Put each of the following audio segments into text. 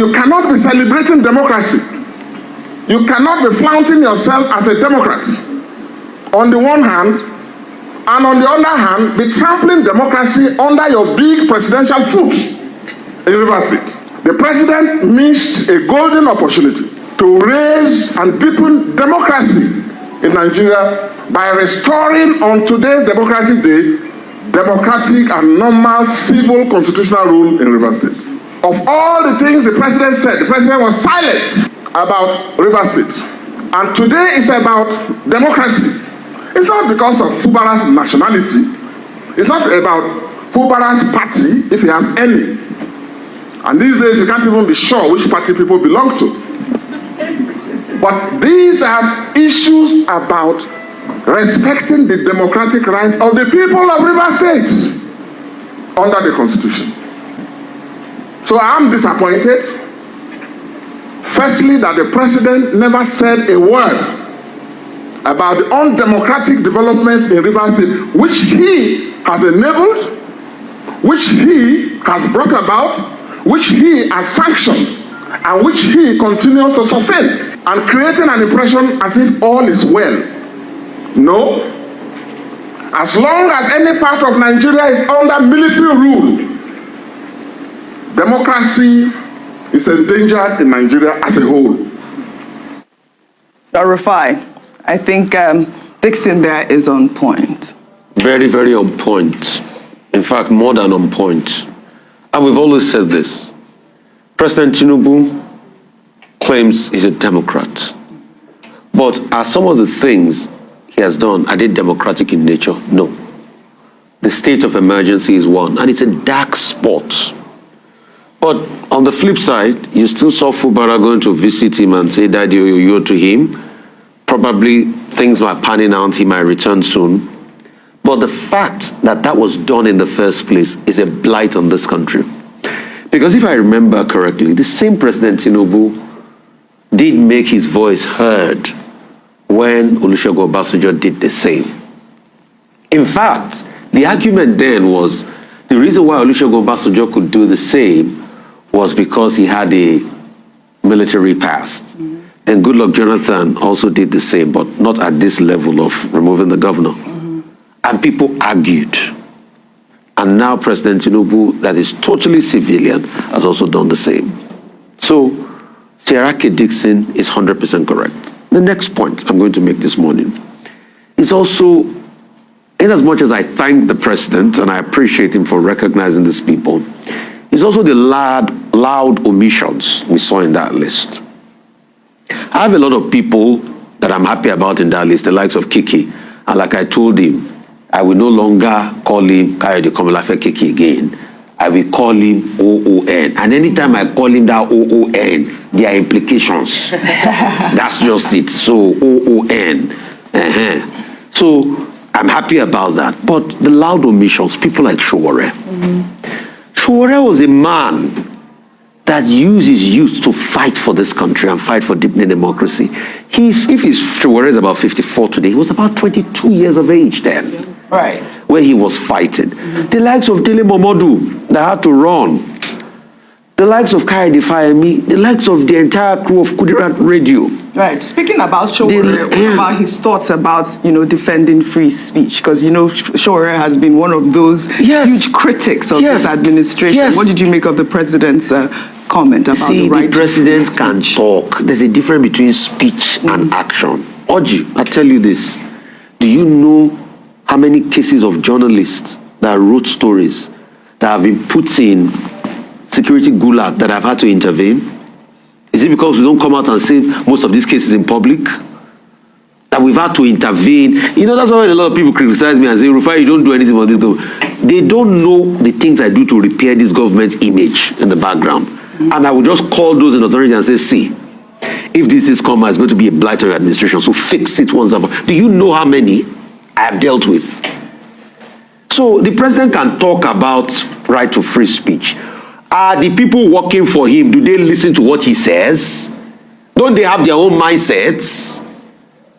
You cannot be celebrating democracy. You cannot be flaunting yourself as a Democrat on the one hand, and on the other hand, be trampling democracy under your big presidential foot in Rivers State. The president missed a golden opportunity to raise and deepen democracy in Nigeria by restoring on today's Democracy Day democratic and normal civil constitutional rule in Rivers State. Of all the things the president said, the president was silent about Rivers State. And today is about democracy. It's not because of Fubara's nationality. It's not about Fubara's party, if he has any. And these days you can't even be sure which party people belong to. But these are issues about respecting the democratic rights of the people of Rivers State under the Constitution. So I'm disappointed, firstly, that the president never said a word about the undemocratic developments in Rivers State, which he has enabled, which he has brought about, which he has sanctioned, and which he continues to sustain, and creating an impression as if all is well. No. As long as any part of Nigeria is under military rule, democracy is endangered in Nigeria as a whole. Rufai, I think Dickson there is on point. Very, very on point. In fact, more than on point. And we've always said this. President Tinubu claims he's a Democrat. But are some of the things he has done, are they democratic in nature? No. The state of emergency is one, and it's a dark spot. But on the flip side, you still saw Fubara going to visit him and say daddy yo to him. Probably things were panning out, he might return soon. But the fact that that was done in the first place is a blight on this country. Because if I remember correctly, the same President Tinubu did make his voice heard when Olusegun Obasanjo did the same. In fact, the argument then was the reason why Olusegun Obasanjo could do the same was because he had a military past. And Goodluck Jonathan also did the same, but not at this level of removing the governor. And people argued. And now President Tinubu, that is totally civilian, has also done the same. So, Tinubu Dickson is 100% correct. The next point I'm going to make this morning is also, in as much as I thank the president and I appreciate him for recognizing these people, it's also the loud omissions we saw in that list. I have a lot of people that I'm happy about in that list, the likes of Kiki. And like I told him, I will no longer call him Kayode Komolafe Kiki again. I will call him OON. And anytime I call him that OON, there are implications. That's just it. So OON. So I'm happy about that. But the loud omissions, people like Sowore. Sowore was a man that used his youth to fight for this country and fight for deepening democracy. If Sowore is about 54 today, he was about 22 years of age then. Right. Where he was fighting. The likes of Dele Momodu that had to run. The likes of Kayode Fayemi, the likes of the entire crew of Kudirat Radio. Right. Speaking about Sowore, what about his thoughts about, defending free speech? Because, Sowore has been one of those huge critics of this administration. What did you make of the president's comment about the right? The president can talk. There's a difference between speech and action. Oji, I tell you this. Do you know how many cases of journalists that wrote stories that have been put in security gulag that have had to intervene? Is it because we don't come out and say most of these cases in public? That we've had to intervene? That's why a lot of people criticize me and say, Rufai, you don't do anything about this government. They don't know the things I do to repair this government's image in the background. And I will just call those in authority and say, see, if this is coming, it's going to be a blight on your administration, so fix it once and for all. Do you know how many I have dealt with? So the president can talk about right to free speech. Are the people working for him, do they listen to what he says? Don't they have their own mindsets?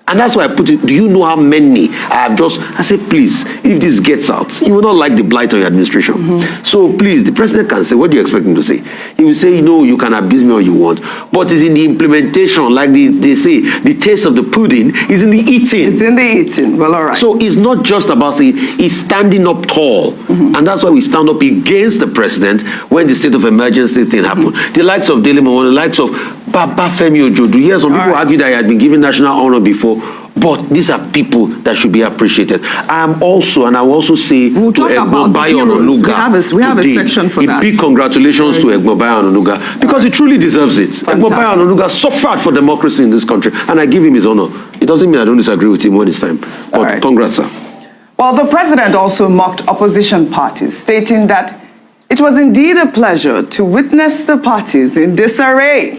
And that's why I put it, do you know how many I said, please, if this gets out, you will not like the blight on your administration. So please, the president can say, what do you expect him to say? He will say, no, you can abuse me all you want. But it's in the implementation, like they say, the taste of the pudding is in the eating. It's in the eating. Well, all right. So it's not just about saying, he's standing up tall. And that's why we stand up against the president when the state of emergency thing happened. The likes of Dele Momodu, the likes of Baba Femi Ojodu. Yes, some people argue that he had been given national honor before, but these are people that should be appreciated. I will also say to Egbobayo Ononuga, we have a section for that. A big congratulations to Egbobayo Ononuga, because he truly deserves it. Egbobayo Ononuga suffered for democracy in this country, and I give him his honor. It doesn't mean I don't disagree with him when it's time, but congrats, sir. Well, the president also mocked opposition parties, stating that it was indeed a pleasure to witness the parties in disarray.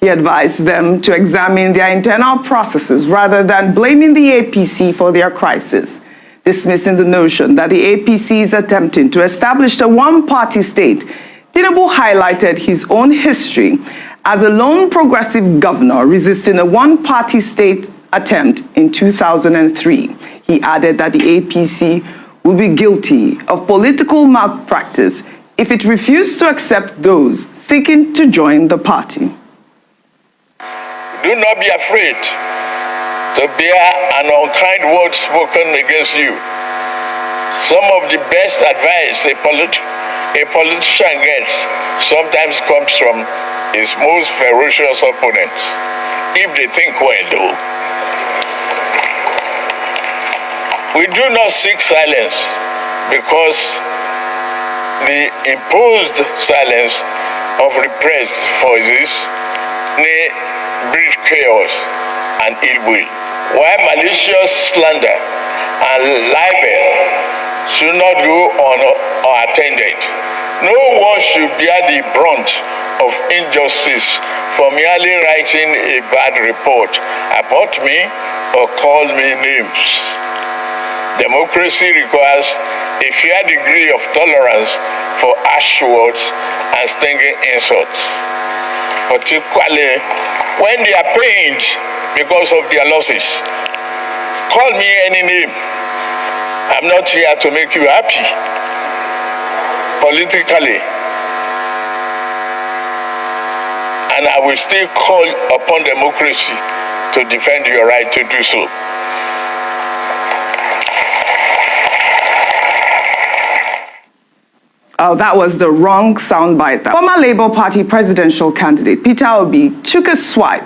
He advised them to examine their internal processes rather than blaming the APC for their crisis, dismissing the notion that the APC is attempting to establish a one-party state. Tinubu highlighted his own history as a lone progressive governor resisting a one-party state attempt in 2003. He added that the APC will be guilty of political malpractice if it refused to accept those seeking to join the party. Do not be afraid to bear an unkind word spoken against you. Some of the best advice a politician gets sometimes comes from his most ferocious opponents, if they think well, though. We do not seek silence because the imposed silence of repressed voices may breed chaos and ill will, while malicious slander and libel should not go unattended. No one should bear the brunt of injustice for merely writing a bad report about me or call me names. Democracy requires a fair degree of tolerance for harsh words and stinging insults, particularly when they are pained because of their losses. Call me any name. I'm not here to make you happy politically. And I will still call upon democracy to defend your right to do so. Oh, that was the wrong soundbite. Former Labour Party presidential candidate Peter Obi took a swipe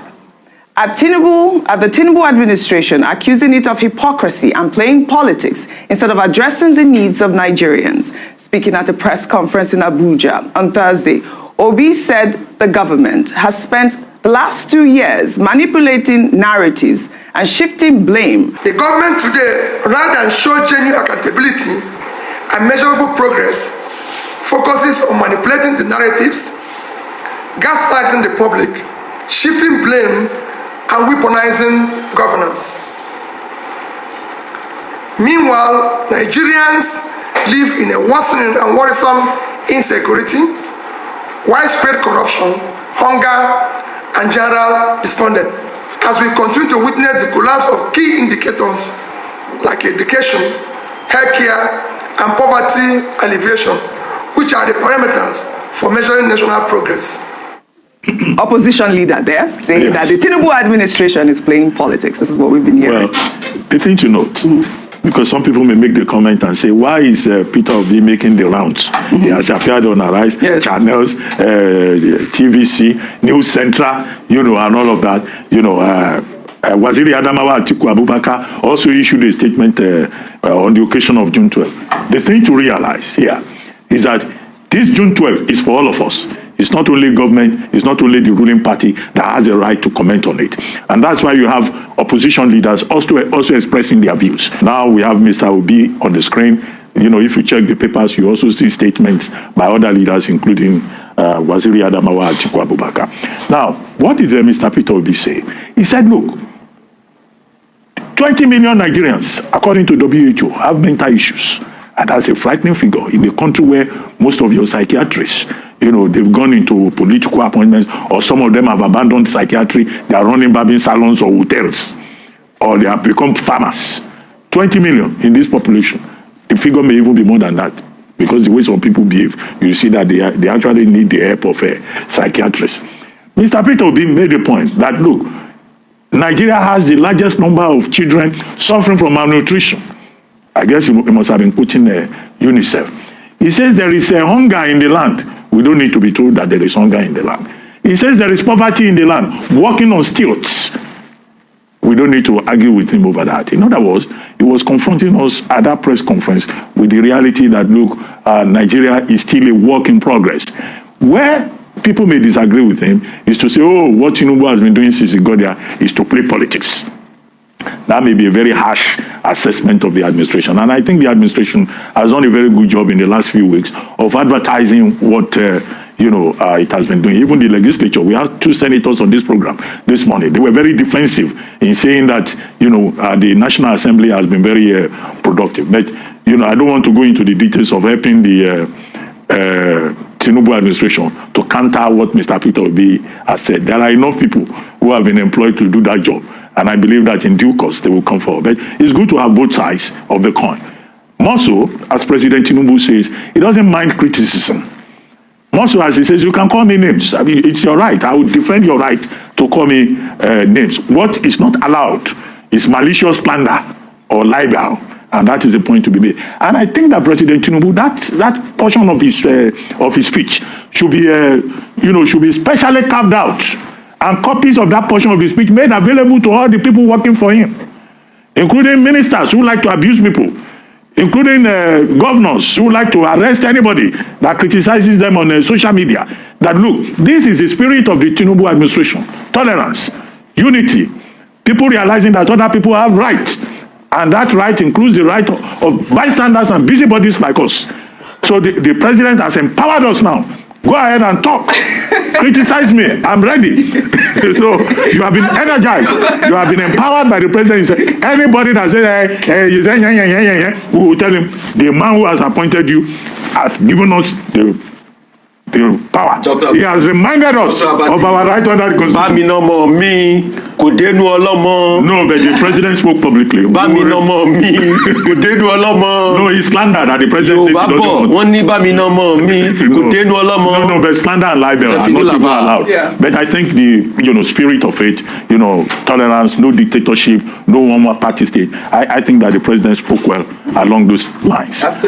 at the Tinubu administration, accusing it of hypocrisy and playing politics instead of addressing the needs of Nigerians. Speaking at a press conference in Abuja on Thursday, Obi said the government has spent the last 2 years manipulating narratives and shifting blame. The government today, rather than show genuine accountability and measurable progress, focuses on manipulating the narratives, gaslighting the public, shifting blame, and weaponizing governance. Meanwhile, Nigerians live in a worsening and worrisome insecurity, widespread corruption, hunger, and general despondence, as we continue to witness the collapse of key indicators like education, healthcare, and poverty alleviation, which are the parameters for measuring national progress. Opposition leader there saying that the Tinubu administration is playing politics. This is what we've been hearing. Well, the thing to note, because some people may make the comment and say, why is Peter Obi making the rounds? He has appeared on Arise, channels, TVC, News Central, and all of that. Waziri Adamawa Atiku Abubakar also issued a statement on the occasion of June 12. The thing to realize here is that this June 12 is for all of us. It's not only government, it's not only the ruling party that has a right to comment on it. And that's why you have opposition leaders also expressing their views. Now we have Mr. Obi on the screen. If you check the papers, you also see statements by other leaders, including Waziri Adamawa Atiku Abubakar. Now, what did Mr. Peter Obi say? He said, look, 20 million Nigerians, according to WHO, have mental issues. And that's a frightening figure in a country where most of your psychiatrists, they've gone into political appointments, or some of them have abandoned psychiatry. They are running barbing salons or hotels. or they have become farmers. 20 million in this population. The figure may even be more than that. Because the way some people behave, you see that they actually need the help of a psychiatrist. Mr. Peter Obi made a point that, look, Nigeria has the largest number of children suffering from malnutrition. I guess he must have been quoting UNICEF. He says there is a hunger in the land. We don't need to be told that there is hunger in the land. He says there is poverty in the land, walking on stilts. We don't need to argue with him over that. In other words, he was confronting us at that press conference with the reality that, look, Nigeria is still a work in progress. Where people may disagree with him is to say, oh, what Tinubu has been doing since he got there is to play politics. That may be a very harsh assessment of the administration. And I think the administration has done a very good job in the last few weeks of advertising what it has been doing. Even the legislature, we have 2 senators on this program this morning. They were very defensive in saying that, the National Assembly has been very productive. But, I don't want to go into the details of helping the Tinubu administration to counter what Mr. Peter Obi has said. There are enough people who have been employed to do that job. And I believe that in due course, they will come forward. But it's good to have both sides of the coin. More so, as President Tinubu says, he doesn't mind criticism. More so, as he says, you can call me names. I mean, it's your right. I will defend your right to call me names. What is not allowed is malicious slander or libel. And that is the point to be made. And I think that President Tinubu, that portion of his speech should be specially carved out, and copies of that portion of his speech made available to all the people working for him, including ministers who like to abuse people, including governors who like to arrest anybody that criticizes them on social media. That, look, this is the spirit of the Tinubu administration: tolerance, unity, people realizing that other people have rights, and that right includes the right of bystanders and busybodies like us. So the president has empowered us now. Go ahead and talk. Criticize me. I'm ready. So you have been energized. You have been empowered by the president. Anybody that says, we will tell him the man who has appointed you has given us the power. He has reminded us of our right under the Constitution. No, but the president spoke publicly. No, he slandered that the president says he doesn't want. No, but slander and libel are not even allowed. Yeah. But I think the spirit of it, tolerance, no dictatorship, no one more party state. I think that the president spoke well along those lines. Absolutely.